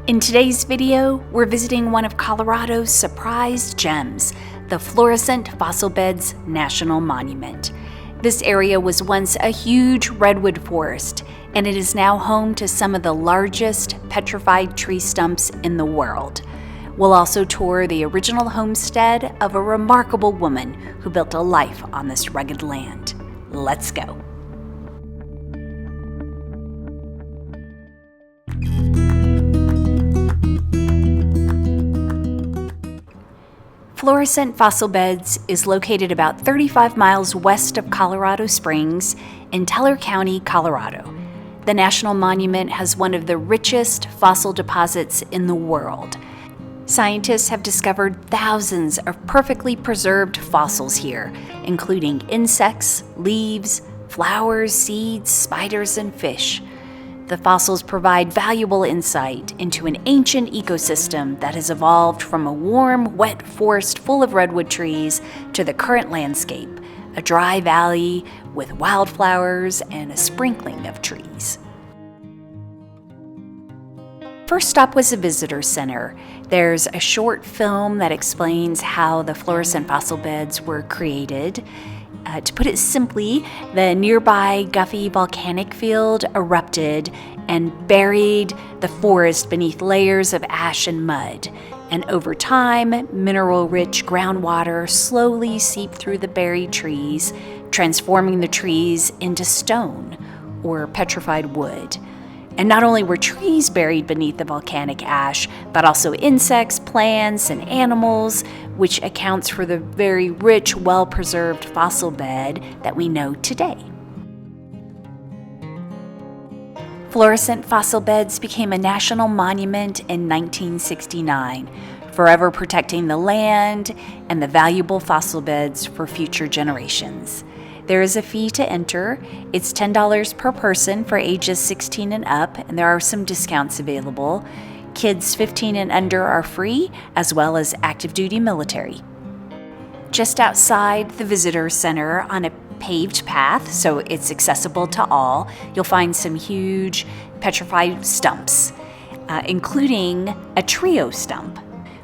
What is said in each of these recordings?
In today's video, we're visiting one of Colorado's surprise gems, the Florissant Fossil Beds National Monument. This area was once a huge redwood forest, and it is now home to some of the largest petrified tree stumps in the world. We'll also tour the original homestead of a remarkable woman who built a life on this rugged land. Let's go. Florissant Fossil Beds is located about 35 miles west of Colorado Springs in Teller County, Colorado. The National Monument has one of the richest fossil deposits in the world. Scientists have discovered thousands of perfectly preserved fossils here, including insects, leaves, flowers, seeds, spiders, and fish. The fossils provide valuable insight into an ancient ecosystem that has evolved from a warm, wet forest full of redwood trees to the current landscape, a dry valley with wildflowers and a sprinkling of trees. First stop was the visitor center. There's a short film that explains how the Florissant Fossil Beds were created. To put it simply, the nearby Guffey volcanic field erupted and buried the forest beneath layers of ash and mud. And over time, mineral-rich groundwater slowly seeped through the buried trees, transforming the trees into stone or petrified wood. And not only were trees buried beneath the volcanic ash, but also insects, plants, and animals, which accounts for the very rich, well-preserved fossil bed that we know today. Florissant Fossil Beds became a national monument in 1969, forever protecting the land and the valuable fossil beds for future generations. There is a fee to enter. It's $10 per person for ages 16 and up, and there are some discounts available. Kids 15 and under are free, as well as active duty military. Just outside the visitor center on a paved path, so it's accessible to all, you'll find some huge petrified stumps, including a Trio Stump,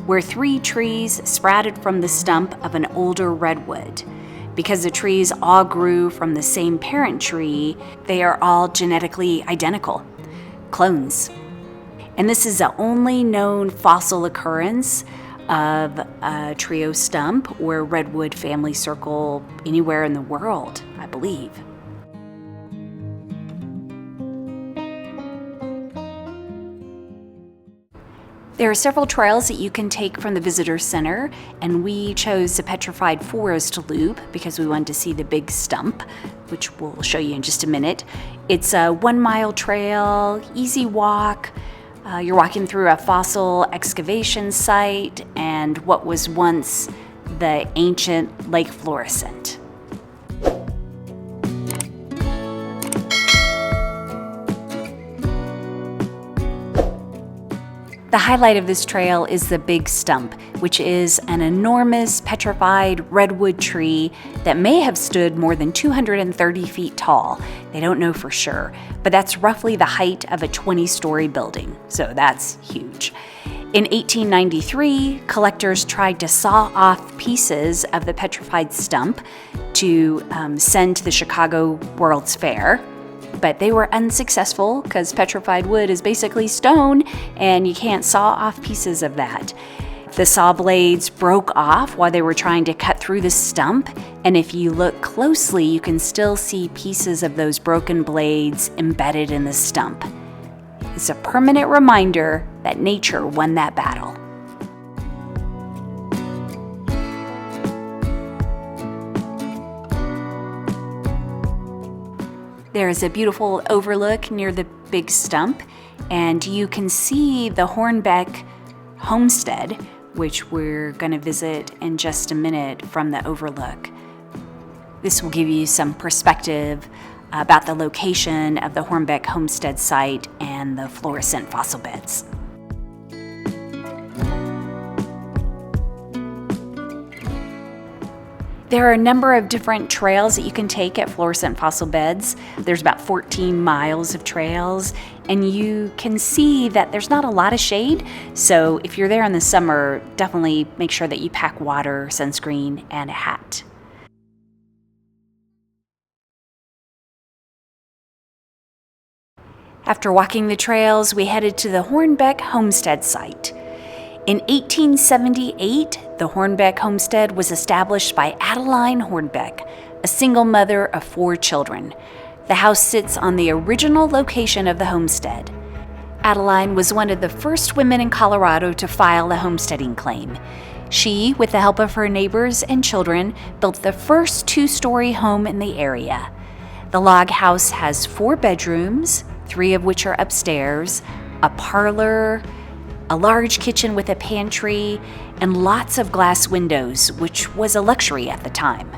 where 3 trees sprouted from the stump of an older redwood. Because the trees all grew from the same parent tree, they are all genetically identical, clones. And this is the only known fossil occurrence of a Trio Stump or redwood family circle anywhere in the world, I believe. There are several trails that you can take from the visitor center, and we chose the Petrified Forest Loop because we wanted to see the Big Stump, which we'll show you in just a minute. It's a 1-mile trail, easy walk. You're walking through a fossil excavation site and what was once the ancient Lake Florissant. The highlight of this trail is the Big Stump, which is an enormous petrified redwood tree that may have stood more than 230 feet tall. They don't know for sure, but that's roughly the height of a 20-story building, so that's huge. In 1893, collectors tried to saw off pieces of the petrified stump to send to the Chicago World's Fair. But they were unsuccessful because petrified wood is basically stone and you can't saw off pieces of that. The saw blades broke off while they were trying to cut through the stump, and if you look closely, you can still see pieces of those broken blades embedded in the stump. It's a permanent reminder that nature won that battle. There is a beautiful overlook near the Big Stump, and you can see the Hornbek Homestead, which we're going to visit in just a minute from the overlook. This will give you some perspective about the location of the Hornbek Homestead site and the Florissant Fossil Beds. There are a number of different trails that you can take at Florissant Fossil Beds. There's about 14 miles of trails, and you can see that there's not a lot of shade. So if you're there in the summer, definitely make sure that you pack water, sunscreen, and a hat. After walking the trails, we headed to the Hornbek Homestead site. In 1878, the Hornbek Homestead was established by Adeline Hornbek, a single mother of 4 children. The house sits on the original location of the homestead. Adeline was one of the first women in Colorado to file a homesteading claim. She, with the help of her neighbors and children, built the first 2-story home in the area. The log house has 4 bedrooms, 3 of which are upstairs, a parlor, a large kitchen with a pantry, and lots of glass windows, which was a luxury at the time.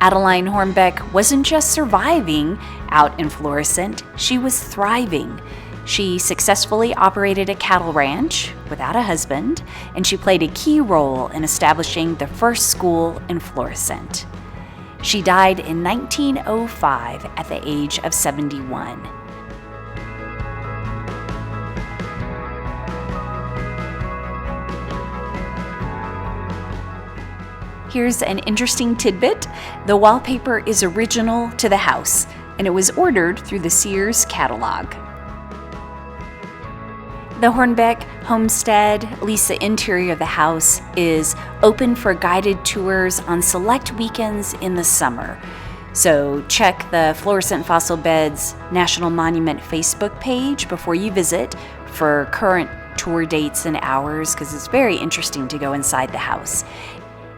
Adeline Hornbek wasn't just surviving out in Florissant, she was thriving. She successfully operated a cattle ranch without a husband, and she played a key role in establishing the first school in Florissant. She died in 1905 at the age of 71. Here's an interesting tidbit. The wallpaper is original to the house, and it was ordered through the Sears catalog. The Hornbek Homestead, at least the interior of the house, is open for guided tours on select weekends in the summer. So check the Florissant Fossil Beds National Monument Facebook page before you visit for current tour dates and hours, because it's very interesting to go inside the house.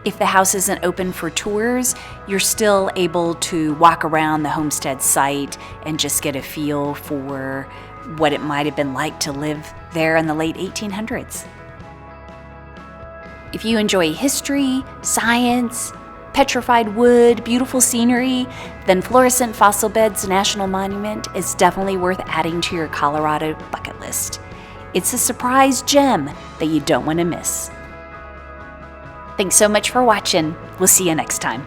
If the house isn't open for tours, you're still able to walk around the homestead site and just get a feel for what it might have been like to live there in the late 1800s. If you enjoy history, science, petrified wood, beautiful scenery, then Florissant Fossil Beds National Monument is definitely worth adding to your Colorado bucket list. It's a surprise gem that you don't want to miss. Thanks so much for watching. We'll see you next time.